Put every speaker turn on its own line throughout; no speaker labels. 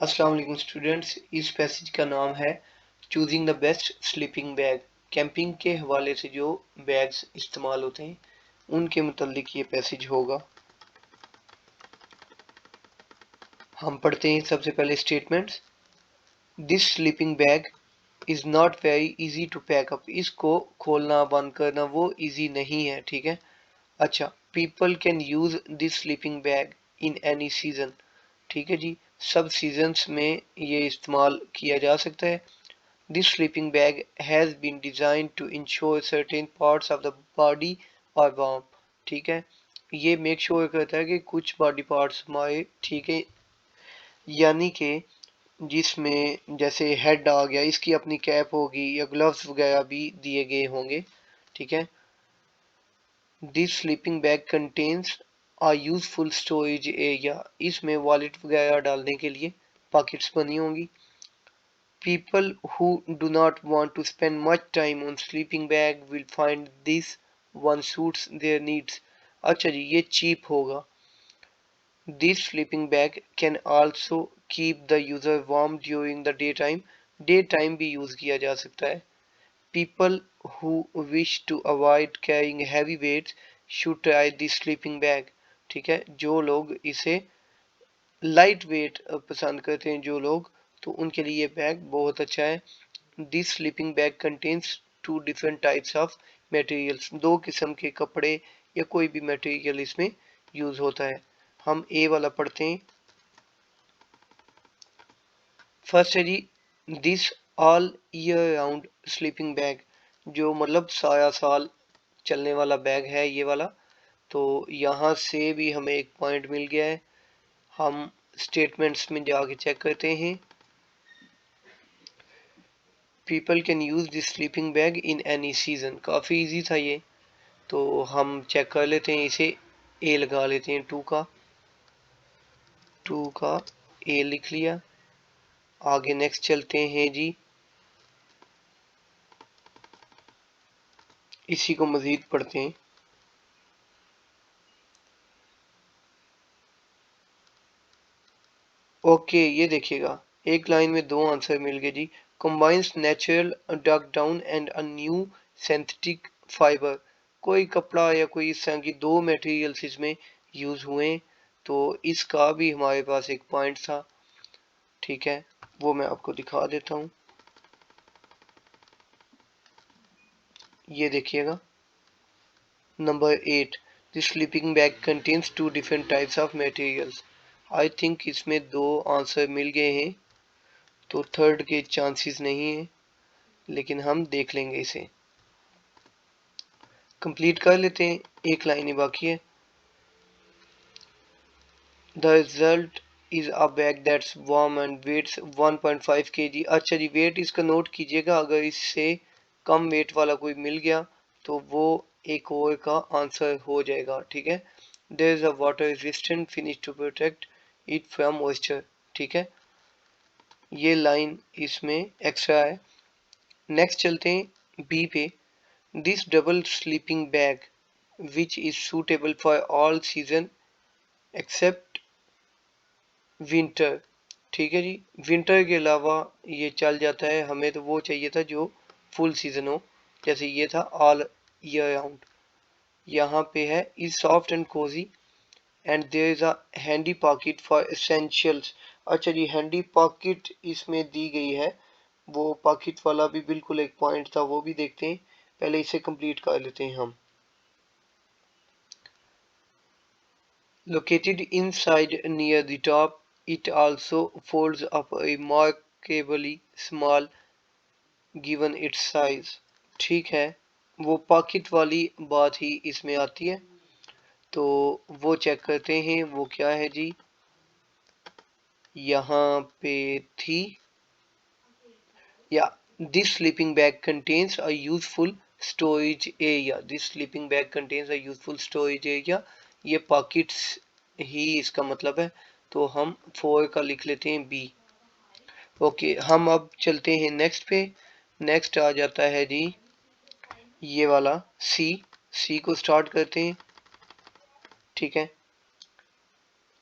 अस्सलाम वालेकुम स्टूडेंट्स। इस पैसेज का नाम है choosing the best sleeping bag. Camping के हवाले से जो बैग्स इस्तेमाल होते हैं उनके मुतालिक ये पैसेज होगा। हम पढ़ते हैं सबसे पहले statements. This sleeping bag is not very easy to pack up. इसको खोलना बंद करना वो इजी नहीं है, ठीक है। अच्छा, people can use this sleeping bag in any season. ठीक है जी, सब सीजन्स में ये इस्तेमाल किया जा सकता है। This sleeping bag has been designed to ensure certain parts of the body are warm। ठीक है, ये मेक श्योर करता है कि कुछ बॉडी पार्ट्स हमारे ठीक है, यानी कि जिसमें जैसे हेड आ गया, इसकी अपनी कैप होगी या ग्लव्स वगैरह भी दिए गए होंगे, ठीक है। This sleeping bag contains a useful storage area. इसमें वॉलेट वगैरह डालने के लिए पॉकेट्स बनी होंगी। People who do not want to spend much time on sleeping bag will find this one suits their needs। अच्छा जी, ये cheap होगा। This sleeping bag can also keep the user warm during the daytime। Daytime भी use किया जा सकता है। People who wish to avoid carrying heavy weights should try this sleeping bag। ठीक है, जो लोग इसे लाइट वेट पसंद करते हैं जो लोग, तो उनके लिए ये बैग बहुत अच्छा है। This sleeping bag contains two different types of materials. दो किस्म के कपड़े या कोई भी मटेरियल इसमें यूज होता है। हम ए वाला पढ़ते हैं। फर्स्ट है जी, this all year round sleeping bag. जो मतलब सारा साल चलने वाला बैग है ये वाला। तो यहाँ से भी हमें एक पॉइंट मिल गया है। हम स्टेटमेंट्स में जाके चेक करते हैं। People can use this sleeping bag in any season. काफ़ी इजी था ये, तो हम चेक कर लेते हैं इसे। ए लगा लेते हैं, टू का ए लिख लिया। आगे नेक्स्ट चलते हैं जी, इसी को मजीद पढ़ते हैं। ओके, ये देखिएगा, एक लाइन में दो आंसर मिल गए जी। Combines natural duck down and a new synthetic fibre. कोई कपड़ा या कोई इस तरह की दो मटेरियल्स इसमें यूज हुए, तो इसका भी हमारे पास एक पॉइंट था, ठीक है। वो मैं आपको दिखा देता हूँ, ये देखिएगा। Number 8, the sleeping bag contains two different types of materials. I think इसमें दो आंसर मिल गए हैं, तो थर्ड के चांसेस नहीं है, लेकिन हम देख लेंगे इसे। कंप्लीट कर लेते हैं, एक लाइन ही बाकी है। The result is a bag that's warm and weights 1.5 kg। अच्छा जी, वेट इसका नोट कीजिएगा। अगर इससे कम वेट वाला कोई मिल गया तो वो एक और का आंसर हो जाएगा, ठीक है। There is a water resistant finish to protect it from moisture. ठीक है, ये लाइन इसमें एक्स्ट्रा है। नेक्स्ट चलते हैं बी पे। This double sleeping bag which is suitable for all season except winter. ठीक है जी, विंटर के अलावा ये चल जाता है। हमें तो वो चाहिए था जो फुल सीजन हो, जैसे ये था ऑल ईयर राउंड। यहाँ पे है is soft and cozy and there is a handy pocket for essentials. अच्छा जी, हैंडी पॉकेट इसमें दी गई है। वो पॉकेट वाला भी बिल्कुल एक पॉइंट था, वो भी देखते हैं। पहले इसे कंप्लीट कर लेते हैं हम। Located inside near the top, it also folds up remarkably small given its size। ठीक है, वो पॉकेट वाली बात ही इसमें आती है, तो वो चेक करते हैं वो क्या है जी। यहाँ पे थी या this sleeping bag contains a useful storage area. This sleeping bag contains a useful storage area, ये पॉकेट्स ही इसका मतलब है, तो हम 4 का लिख लेते हैं बी। ओके, हम अब चलते हैं नेक्स्ट पे। नेक्स्ट आ जाता है जी ये वाला सी। सी को स्टार्ट करते हैं, ठीक है।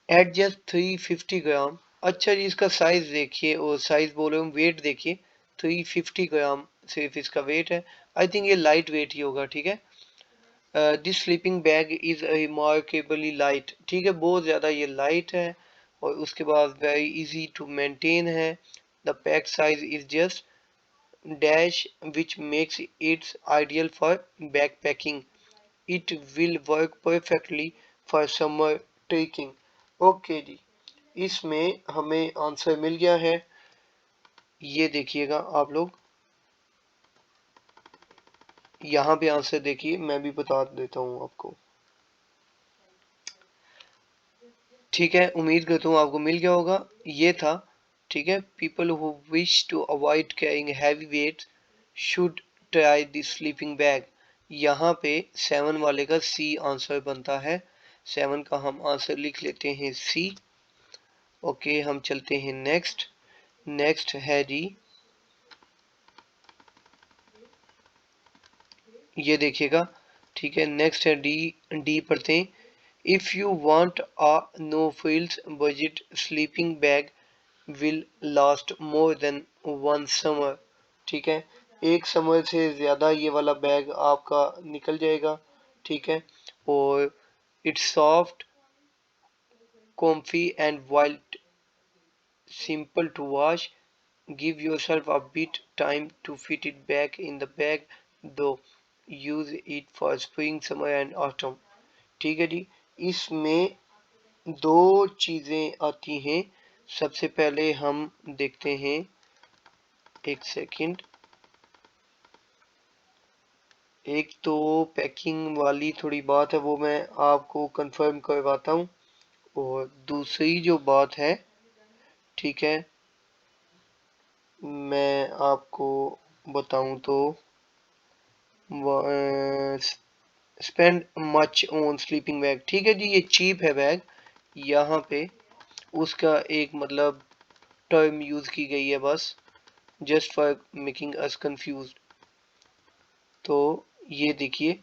एट जस्ट 350 ग्राम अच्छा जी, इसका साइज देखिए, और साइज बोल रहे हूँ, वेट देखिए, 350 ग्राम सिर्फ इसका वेट है। आई थिंक ये लाइट वेट ही होगा, ठीक है। This sleeping bag is remarkably light, ठीक है, बहुत ज़्यादा ये लाइट है। और उसके बाद वेरी इजी टू मेंटेन है। The pack size is just dash which makes its ideal for backpacking. It will work perfectly for summer trekking. Okay जी, इसमें हमें आंसर मिल गया है। ये देखिएगा आप लोग, यहाँ पे आंसर देखिए, मैं भी बता देता हूँ आपको। ठीक है, उम्मीद करता हूँ आपको मिल गया होगा। ये था, ठीक है, people who wish to avoid carrying heavy weight should try this sleeping bag. यहाँ पे 7 वाले का सी आंसर बनता है। 7 का हम आंसर लिख लेते हैं सी। ओके, हम चलते हैं नेक्स्ट। नेक्स्ट है जी, ये देखिएगा, ठीक है, नेक्स्ट है डी। डी पढ़ते हैं। If you want a no frills budget sleeping bag will last more than one summer, ठीक है, एक समर से ज्यादा ये वाला बैग आपका निकल जाएगा, ठीक है। और it's soft, comfy and wild, simple to wash. Give yourself a bit time to fit it back in the bag, though use it for spring, summer and autumn। ठीक है जी, इसमें दो चीजें आती हैं। सबसे पहले हम देखते हैं, एक सेकंड, एक तो पैकिंग वाली थोड़ी बात है, वो मैं आपको कंफर्म करवाता हूँ। और दूसरी जो बात है, ठीक है, मैं आपको बताऊं तो spend much on sleeping bag, ठीक है जी, ये चीप है बैग। यहाँ पे उसका एक मतलब टर्म यूज की गई है बस, just for making us confuse. तो ये देखिए,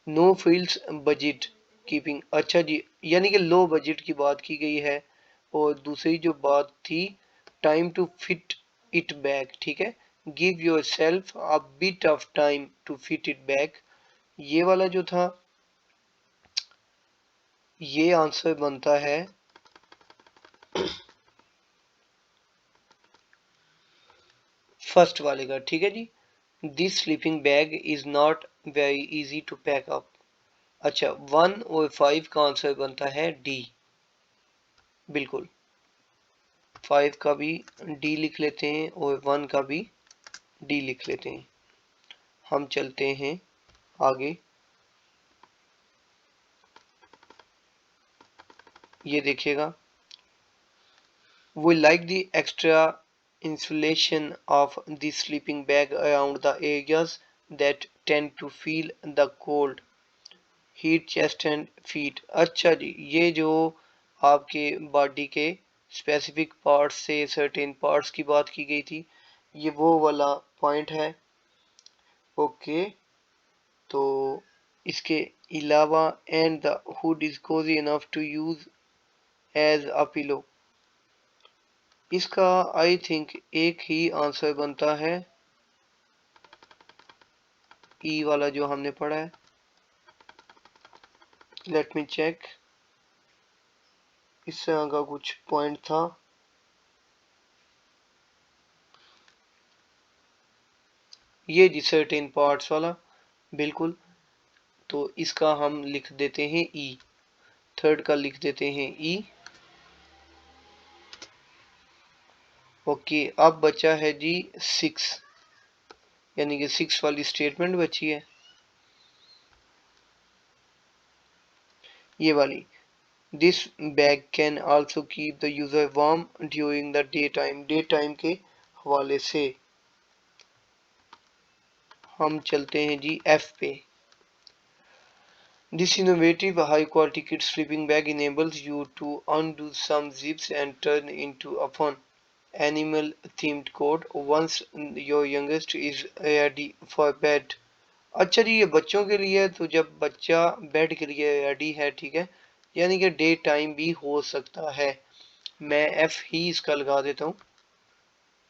नो फील्स बजट कीपिंग, अच्छा जी, यानी कि लो बजट की बात की गई है। और दूसरी जो बात थी, time to fit it back, ठीक है, give yourself a bit of time to fit it back, ये वाला जो था, ये आंसर बनता है फर्स्ट वाले का, ठीक है जी। This sleeping bag is not very easy to pack up. अच्छा, 1 और 5 का आंसर बनता है डी, बिल्कुल। 5 का भी डी लिख लेते हैं और 1 का भी डी लिख लेते हैं। हम चलते हैं आगे। ये देखिएगा, we like the extra insulation of the sleeping bag around the areas that tend to feel the cold, heat chest and feet। अच्छा जी, ये जो आपके बॉडी के स्पेसिफिक पार्ट्स से सर्टेन पार्ट्स की बात की गई थी, ये वो वाला पॉइंट है। ओके, तो इसके अलावा and the hood is cozy enough to use as a pillow, इसका आई थिंक एक ही आंसर बनता है, ई वाला जो हमने पढ़ा है। लेट मी चेक, इस तरह का कुछ पॉइंट था। ये जी सर्टेन पार्ट्स वाला, बिल्कुल। तो इसका हम लिख देते हैं ई, थर्ड का लिख देते हैं ई। ओके, अब बचा है जी 6, यानी कि 6 वाली स्टेटमेंट बची है, ये वाली। This bag can also keep the user warm during the day time, day time के हवाले से। हम चलते हैं जी एफ पे। This innovative high-quality kids sleeping bag enables you to undo some zips and turn into a fun animal-themed coat once your youngest is ready for bed। अच्छा जी, ये बच्चों के लिए है, तो जब बच्चा बेड के लिए रेडी है, ठीक है, यानी कि डे टाइम भी हो सकता है। मैं F ही इसका लगा देता हूँ,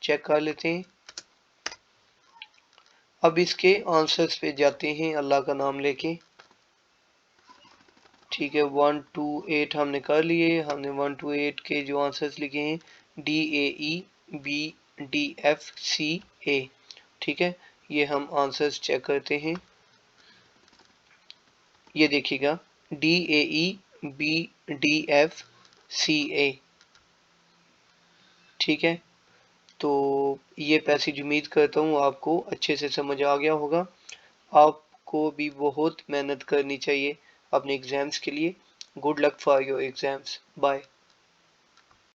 चेक कर लेते हैं। अब इसके आंसर्स पे जाते हैं अल्लाह का नाम लेके। ठीक है, 1 to 8 हमने कर लिए। हमने 1 to 8 के जो आंसर्स लिखे हैं DAEBDFCA। ठीक है, ये हम आंसर्स चेक करते हैं। ये देखिएगा DAEBDFCA। ठीक है, तो ये पैसेज उम्मीद करता हूँ आपको अच्छे से समझ आ गया होगा। आपको भी बहुत मेहनत करनी चाहिए अपने एग्जाम्स के लिए। Good luck for your exams. Bye.